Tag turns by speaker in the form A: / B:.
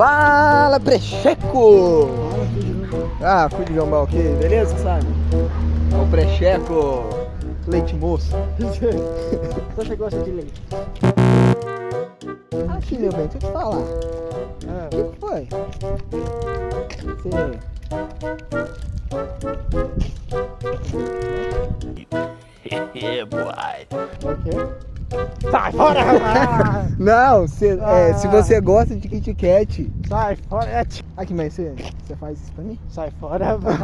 A: Fala, Precheco! Ah, cuide de Jombal aqui, beleza, sabe? É o Precheco, leite moço.
B: Você gosta de leite?
A: Aqui, meu bem, deixa eu te falar. O que foi? Você...
C: Yeah, boy.
B: O quê? Sai fora, rapaz!
A: Não, se você gosta de Kit Kat.
B: Sai fora!
A: Aqui, mas você faz isso pra mim?
B: Sai fora, rapaz!